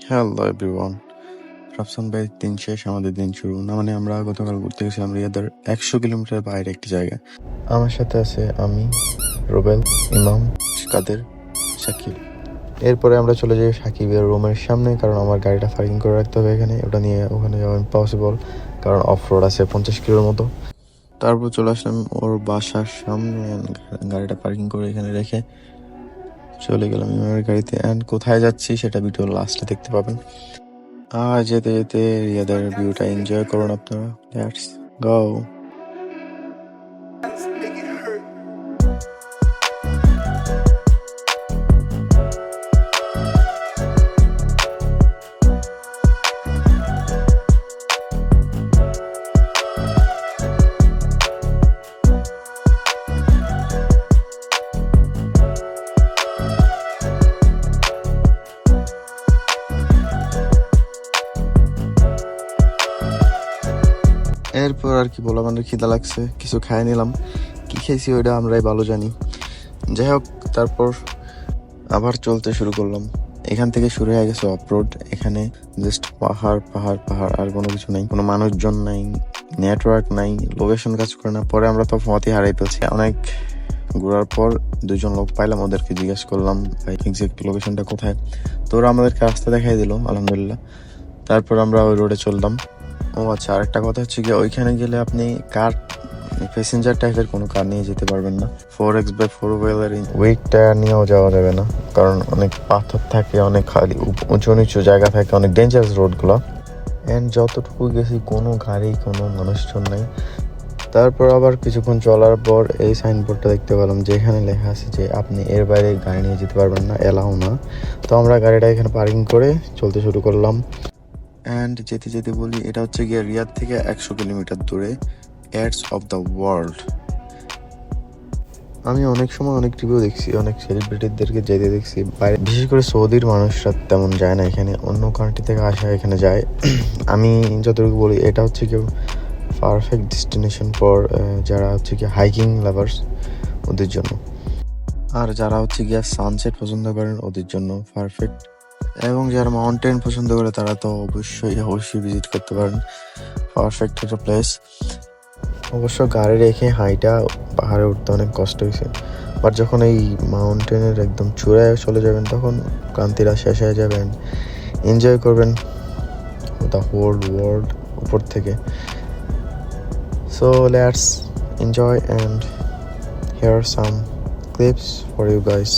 Hello everyone, Rafsan ভাই দিন শেষ, আমাদের দিন শুরু না। মানে আমরা গতকাল ঘুরতে গেছিলাম রিয়াদের 100 কিলোমিটার বাইরে একটি জায়গায়। আমার সাথে আছে আমি, রুবেল, ইমাম, কাদের, শাকিব। এরপরে আমরা চলে যাই সাকিবের রুমের সামনে, কারণ আমার গাড়িটা পার্কিং করে রাখতে হবে এখানে। ওটা নিয়ে ওখানে যাওয়া ইম্পসিবল, কারণ অফ রোড আছে 50 কিলোর মতো। তারপর চলে আসলাম ওর বাসার সামনে, গাড়িটা পার্কিং করে এখানে রেখে চলে গেলাম ইমামের গাড়িতে। অ্যান্ড কোথায় যাচ্ছি সেটা ভিডিও লাস্টে দেখতে পাবেন। আর যেতে যেতে রিয়াদের ভিউটা এনজয় করুন আপনারা। Let's go. এরপর আর কি বললাম, আমাদের খিদা লাগছে, কিছু খাই নিলাম। কি খেয়েছি ওইটা আমরাই ভালো জানি। যাই হোক, তারপর আবার চলতে শুরু করলাম। এখান থেকে শুরু হয়ে গেছে অফরোড। এখানে জাস্ট পাহাড় পাহাড় পাহাড়, আর কোনো কিছু নাই, কোনো মানুষজন নাই, নেটওয়ার্ক নাই, লোকেশন কাজ করে না। পরে আমরা তো ফতে হারাই ফেলছি। অনেক ঘোরার পর দুজন লোক পাইলাম, ওদেরকে জিজ্ঞেস করলাম ভাই এক্সাক্ট লোকেশনটা কোথায়। তো ওরা আমাদেরকে রাস্তা দেখাই দিল আলহামদুলিল্লাহ। তারপর আমরা ওই রোডে চললাম। ও আচ্ছা, আরেকটা কথা হচ্ছে কি, ওইখানে গেলে আপনি কার, প্যাসেঞ্জার টাইপের কোনো কার নিয়ে যেতে পারবেন না। 4x4 হুইলার উইক টায়ার নিয়েও যাওয়া যাবে না, কারণ অনেক পাথর থাকে, অনেক খালি উঁচু নিচু জায়গা থাকে, অনেক ডেঞ্জারাস রোডগুলো। অ্যান্ড যতটুকু গেছি কোনো গাড়ি, কোনো মানুষজন নাই। তারপর আবার কিছুক্ষণ চলার পর এই সাইনবোর্ডটা দেখতে পেলাম, যেখানে লেখা আছে যে আপনি এর বাইরে গাড়ি নিয়ে যেতে পারবেন না, এলাও না। তো আমরা গাড়িটা এখানে পার্কিং করে চলতে শুরু করলাম। অ্যান্ড যেতে যেতে বলি, এটা হচ্ছে গিয়ে রিয়াদ থেকে 100 কিলোমিটার দূরে, এডস অফ দ্য ওয়ার্ল্ড। আমি অনেক সময় অনেক রিভিউ দেখছি, অনেক সেলিব্রিটিদেরকে যেতে দেখছি বাইরে, বিশেষ করে সৌদির মানুষরা তেমন যায় না এখানে, অন্য কান্ট্রি থেকে আসা এখানে যায়। আমি যতটুকু বলি, এটা হচ্ছে কি পারফেক্ট ডেস্টিনেশন ফর যারা হচ্ছে কি হাইকিং লাভার্স, ওদের জন্য। আর যারা হচ্ছে গিয়া সানসেট পছন্দ করেন, ওদের জন্য পারফেক্ট। এবং যারা মাউন্টেন পছন্দ করে, তারা তো অবশ্যই অবশ্যই ভিজিট করতে পারেন। পারফেক্ট একটা প্লেস। অবশ্য গাড়ি রেখে হাইটা পাহাড়ে উঠতে অনেক কষ্ট হয়েছে, বাট যখন এই মাউন্টেনের একদম চূড়ায় চলে যাবেন, তখন ক্লান্তিরা শেষ হয়ে যাবেন, এনজয় করবেন দ্য হোল ওয়ার্ল্ড উপর থেকে। So let's enjoy and here some clips for you guys.